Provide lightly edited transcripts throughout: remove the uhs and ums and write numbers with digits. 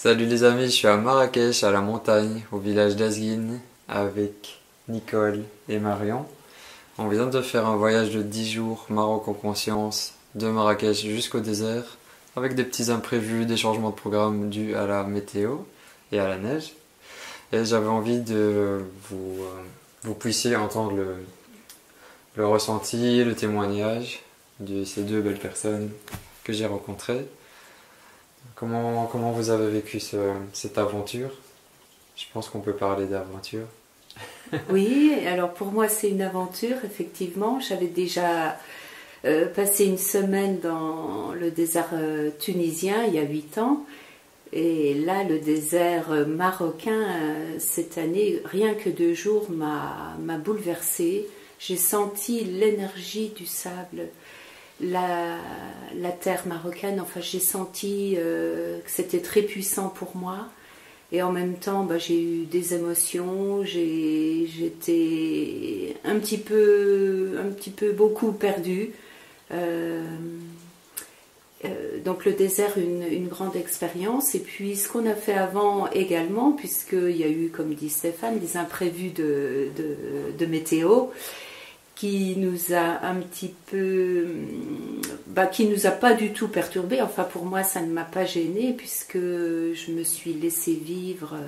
Salut les amis, je suis à Marrakech, à la montagne, au village d'Azguine, avec Nicole et Marion. On vient de faire un voyage de 10 jours, Maroc en conscience, de Marrakech jusqu'au désert, avec des petits imprévus, des changements de programme dus à la météo et à la neige. Et j'avais envie de vous puissiez entendre le ressenti, le témoignage de ces deux belles personnes que j'ai rencontrées. Comment vous avez vécu cette aventure? Je pense qu'on peut parler d'aventure. Oui, alors pour moi c'est une aventure, effectivement. J'avais déjà passé une semaine dans le désert tunisien il y a 8 ans. Et là, le désert marocain, cette année, rien que 2 jours, m'a bouleversée. J'ai senti l'énergie du sable, la terre marocaine. Enfin, j'ai senti que c'était très puissant pour moi. Et en même temps, j'ai eu des émotions. J'étais un petit peu beaucoup perdue. Donc le désert, une grande expérience. Et puis ce qu'on a fait avant également, puisqu'il y a eu, comme dit Stéphane, des imprévus de météo, qui nous a un petit peu, qui nous a pas du tout perturbé. Enfin pour moi ça ne m'a pas gênée, puisque je me suis laissée vivre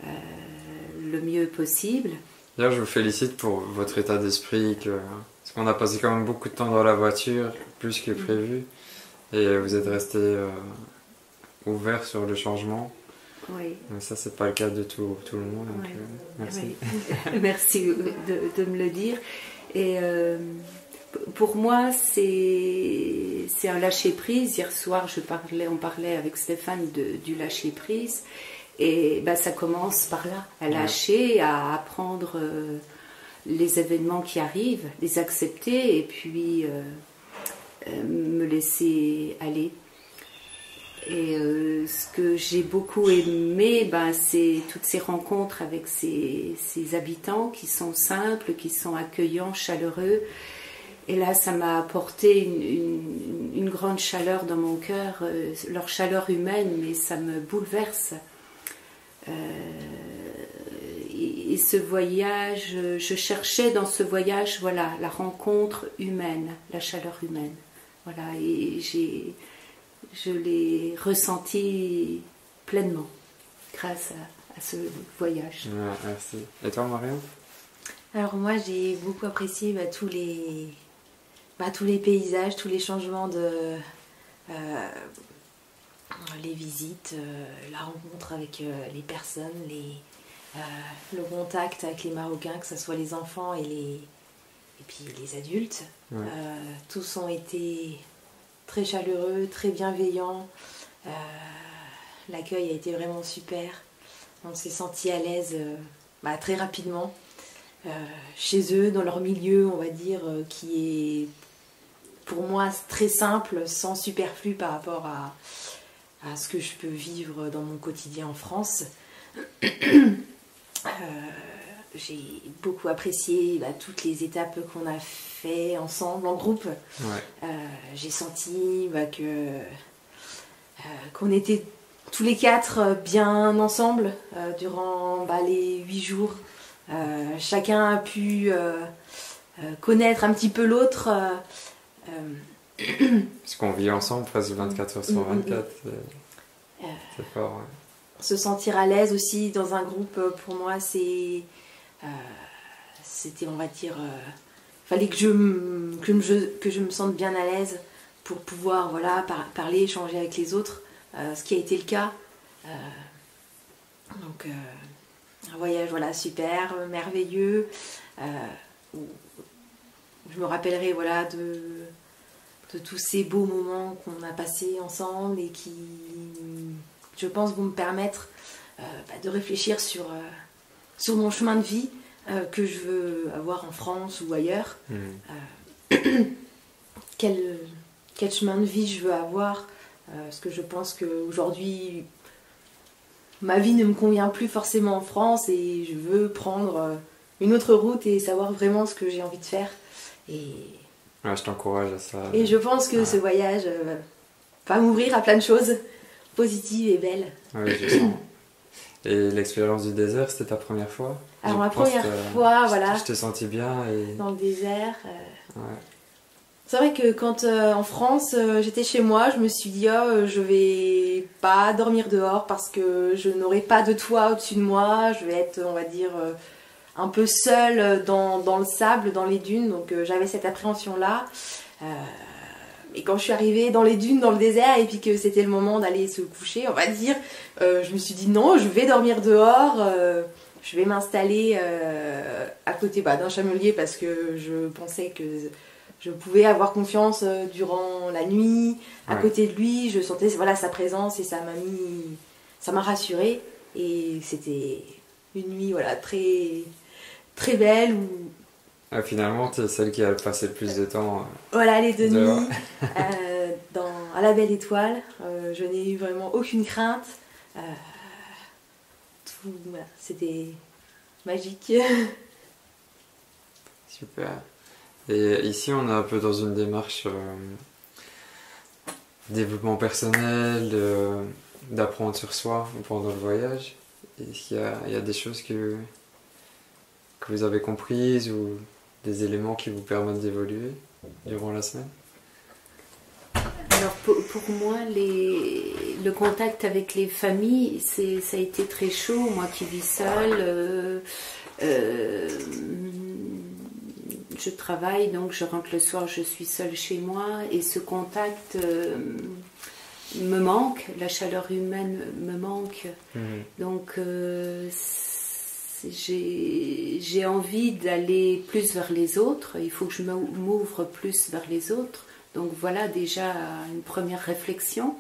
le mieux possible. D'ailleurs, je vous félicite pour votre état d'esprit, parce qu'on a passé quand même beaucoup de temps dans la voiture, plus que prévu, et vous êtes resté ouvert sur le changement. Oui. Mais ça, c'est pas le cas de tout le monde. Donc, oui. merci. Oui. Merci de me le dire. Et pour moi, c'est un lâcher prise. Hier soir, on parlait avec Stéphane du lâcher prise. Et ça commence par là, à lâcher, à apprendre les événements qui arrivent, les accepter et puis me laisser aller. Et ce que j'ai beaucoup aimé, c'est toutes ces rencontres avec ces habitants qui sont simples, qui sont accueillants, chaleureux. Et là, ça m'a apporté une grande chaleur dans mon cœur, leur chaleur humaine, mais ça me bouleverse. Et ce voyage, je cherchais dans ce voyage, voilà, la rencontre humaine, la chaleur humaine. Voilà, et je l'ai ressenti pleinement grâce à ce voyage. Ouais, merci. Et toi, Marion? Alors moi, j'ai beaucoup apprécié tous les paysages, tous les changements les visites, la rencontre avec les personnes, le contact avec les Marocains, que ce soit les enfants et puis les adultes. Ouais. Tous ont été très chaleureux, très bienveillants. L'accueil a été vraiment super. On s'est sentis à l'aise très rapidement chez eux, dans leur milieu, on va dire, qui est pour moi très simple, sans superflu par rapport à ce que je peux vivre dans mon quotidien en France. J'ai beaucoup apprécié toutes les étapes qu'on a fait ensemble, en groupe. Ouais. J'ai senti qu'on était tous les 4 bien ensemble durant les 8 jours. Chacun a pu connaître un petit peu l'autre. Parce qu'on vit ensemble presque 24 heures sur 24. C'est fort, ouais. Se sentir à l'aise aussi dans un groupe, pour moi, c'était, on va dire, fallait que je me sente bien à l'aise pour pouvoir parler, échanger avec les autres, ce qui a été le cas. Donc, un voyage super, merveilleux. Je me rappellerai de tous ces beaux moments qu'on a passés ensemble et qui, je pense, vont me permettre de réfléchir sur mon chemin de vie que je veux avoir en France ou ailleurs. Quel chemin de vie je veux avoir, parce que je pense qu'aujourd'hui, ma vie ne me convient plus forcément en France et je veux prendre une autre route et savoir vraiment ce que j'ai envie de faire. Ouais, je t'encourage à ça. Et je pense que ce voyage va m'ouvrir à plein de choses positive et belle. Oui, je sens. Et l'expérience du désert, c'était ta première fois? Alors ma première fois, voilà. Je t'ai senti bien et... Dans le désert. Ouais. C'est vrai que quand en France, j'étais chez moi, je me suis dit oh, je vais pas dormir dehors parce que je n'aurai pas de toit au-dessus de moi. Je vais être, on va dire, un peu seule dans le sable, dans les dunes. Donc j'avais cette appréhension-là. Et quand je suis arrivée dans les dunes, dans le désert, et puis que c'était le moment d'aller se coucher, on va dire, je me suis dit non, je vais dormir dehors, je vais m'installer à côté d'un chamelier parce que je pensais que je pouvais avoir confiance durant la nuit, à côté de lui, je sentais voilà, sa présence et ça m'a rassurée. Et c'était une nuit voilà, très, très belle où finalement, tu es celle qui a passé le plus de temps. Voilà, les 2 nuits à la Belle Étoile. Je n'ai eu vraiment aucune crainte. Voilà, c'était magique. Super. Et ici, on est un peu dans une démarche développement personnel, d'apprendre sur soi pendant le voyage. Est-ce qu'il y a des choses que vous avez comprises ou des éléments qui vous permettent d'évoluer durant la semaine? Alors pour moi, le contact avec les familles, ça a été très chaud. Moi qui vis seule, je travaille, donc je rentre le soir, je suis seule chez moi. Et ce contact me manque, la chaleur humaine me manque. Donc j'ai envie d'aller plus vers les autres, il faut que je m'ouvre plus vers les autres. Donc voilà déjà une première réflexion.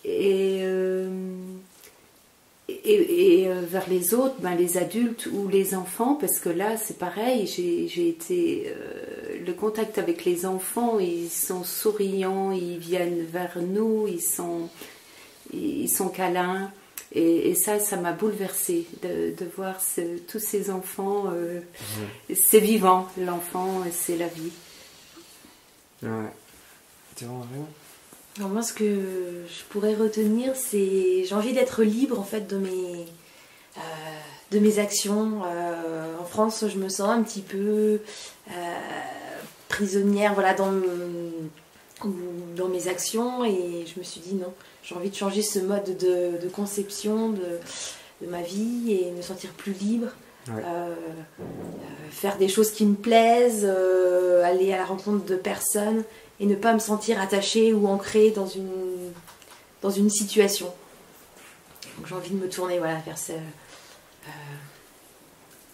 Et vers les autres, les adultes ou les enfants, parce que là c'est pareil, j'ai été... le contact avec les enfants, ils sont souriants, ils viennent vers nous, ils sont câlins. Et ça m'a bouleversée de voir tous ces enfants. C'est vivant, l'enfant, c'est la vie. Ouais. Tu vois, rien? Alors moi, ce que je pourrais retenir, c'est j'ai envie d'être libre en fait de mes actions. En France, je me sens un petit peu prisonnière, voilà, dans mes actions, et je me suis dit non. J'ai envie de changer ce mode de conception de ma vie et me sentir plus libre. Ouais. Faire des choses qui me plaisent, aller à la rencontre de personnes et ne pas me sentir attachée ou ancrée dans une situation. Donc j'ai envie de me tourner vers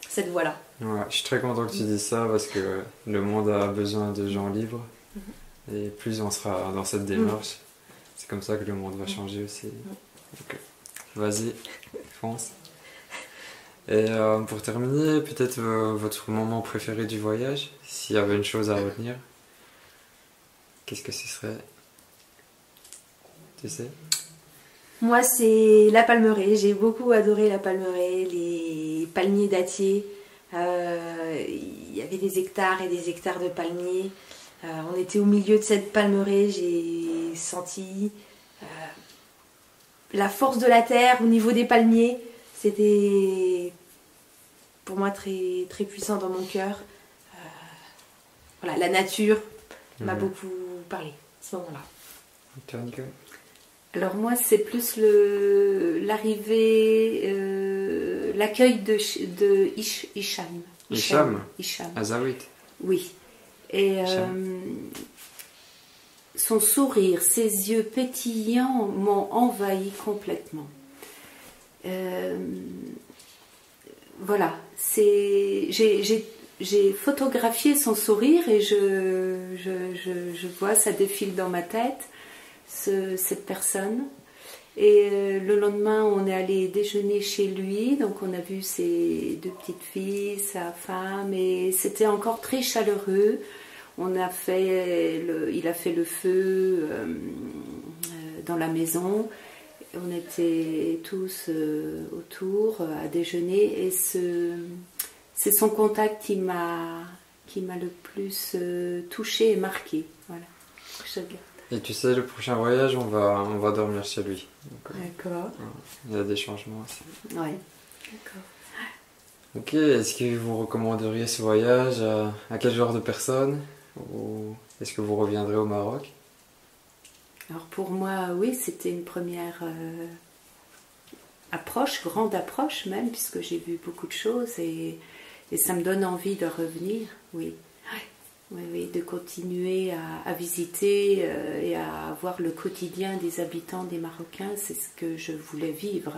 cette voie-là. Ouais, je suis très content que tu dises ça parce que le monde a besoin de gens libres. Et plus on sera dans cette démarche, c'est comme ça que le monde va changer aussi. Donc, vas-y, fonce. Et pour terminer, peut-être votre moment préféré du voyage, s'il y avait une chose à retenir, qu'est-ce que ce serait? Tu sais? Moi, c'est la Palmeraie. J'ai beaucoup adoré la Palmeraie, les palmiers dattiers. Il y avait des hectares et des hectares de palmiers. On était au milieu de cette palmeraie, j'ai senti la force de la terre au niveau des palmiers. C'était pour moi très, très puissant dans mon cœur. Voilà, la nature m'a beaucoup parlé à ce moment-là. Alors moi, c'est plus l'arrivée, l'accueil de Hicham. Hicham Azawit. Oui. Et son sourire, ses yeux pétillants m'ont envahi complètement. Voilà, j'ai photographié son sourire et je vois, ça défile dans ma tête, cette personne. Et le lendemain, on est allé déjeuner chez lui, donc on a vu ses 2 petites filles, sa femme, et c'était encore très chaleureux. Il a fait le feu dans la maison. On était tous autour à déjeuner, et c'est son contact qui m'a le plus touchée et marquée. Voilà, je garde. Et tu sais, le prochain voyage, on va dormir chez lui. Donc, D'accord. il y a des changements aussi. Ouais. D'accord. Ok, est-ce que vous recommanderiez ce voyage à quel genre de personnes? Ou est-ce que vous reviendrez au Maroc? Alors pour moi, oui, c'était une première approche, grande approche même, puisque j'ai vu beaucoup de choses et ça me donne envie de revenir, oui. Oui, oui, de continuer à visiter et à voir le quotidien des habitants des Marocains, c'est ce que je voulais vivre.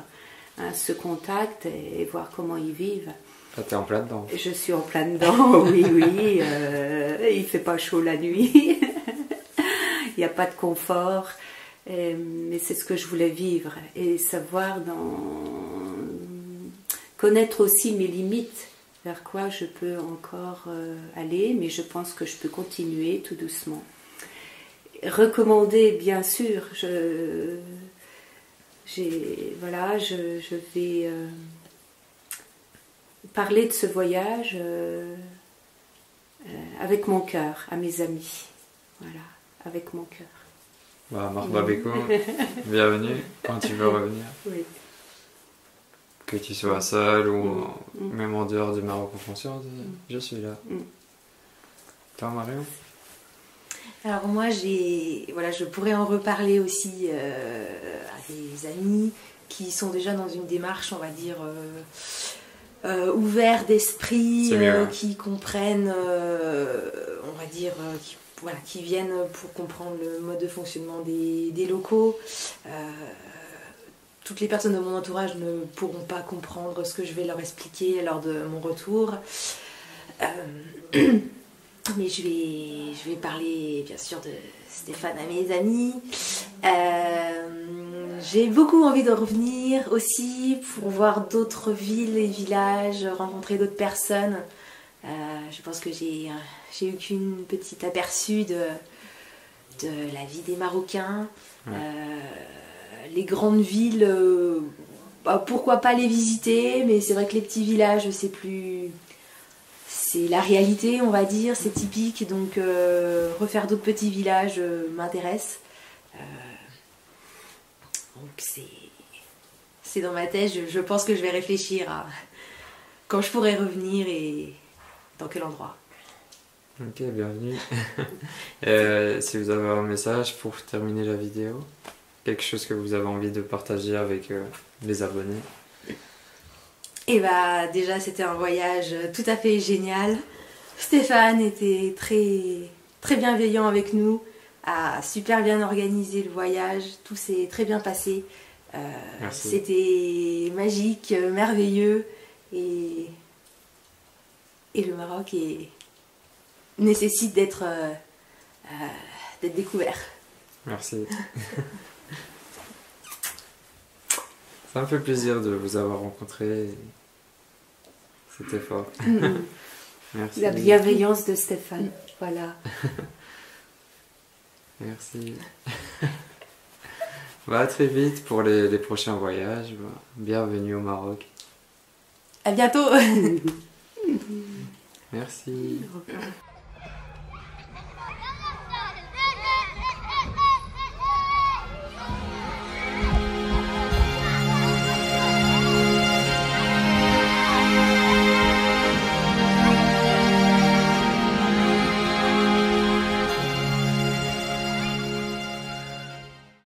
Hein, ce contact et voir comment ils vivent. Ah, t'es en plein dedans. Je suis en plein dedans, oui, oui. Il fait pas chaud la nuit. Il n'y a pas de confort. Mais c'est ce que je voulais vivre. Et savoir connaître aussi mes limites, vers quoi je peux encore aller, mais je pense que je peux continuer tout doucement. Recommander, bien sûr, je vais parler de ce voyage avec mon cœur, à mes amis. Voilà, avec mon cœur. Bah, marhaba beko, bienvenue quand tu veux revenir. Oui. Que tu sois seul ou même en dehors du Maroc en conscience, je suis là. Toi, Marion? Alors moi, je pourrais en reparler aussi à des amis qui sont déjà dans une démarche, on va dire, ouvert d'esprit, qui comprennent, on va dire, qui viennent pour comprendre le mode de fonctionnement des locaux. Toutes les personnes de mon entourage ne pourront pas comprendre ce que je vais leur expliquer lors de mon retour. Mais je vais parler bien sûr de Stéphane à mes amis. J'ai beaucoup envie de revenir aussi pour voir d'autres villes et villages, rencontrer d'autres personnes. Je pense que j'ai eu qu'une petite aperçu de la vie des Marocains. Les grandes villes, pourquoi pas les visiter, mais c'est vrai que les petits villages, c'est la réalité, on va dire, c'est typique, donc refaire d'autres petits villages m'intéresse. Donc c'est dans ma tête, je pense que je vais réfléchir à quand je pourrai revenir et dans quel endroit. Ok, bienvenue. Si vous avez un message pour terminer la vidéo, quelque chose que vous avez envie de partager avec les abonnés. Et déjà c'était un voyage tout à fait génial. Stéphane était très, très bienveillant avec nous, a super bien organisé le voyage, tout s'est très bien passé. C'était magique, merveilleux et le Maroc nécessite d'être découvert. Merci. Ça me fait plaisir de vous avoir rencontré. C'était fort. Merci. La bienveillance de Stéphane, voilà. Merci. À très vite pour les prochains voyages. Bienvenue au Maroc. À bientôt. Merci. Au revoir.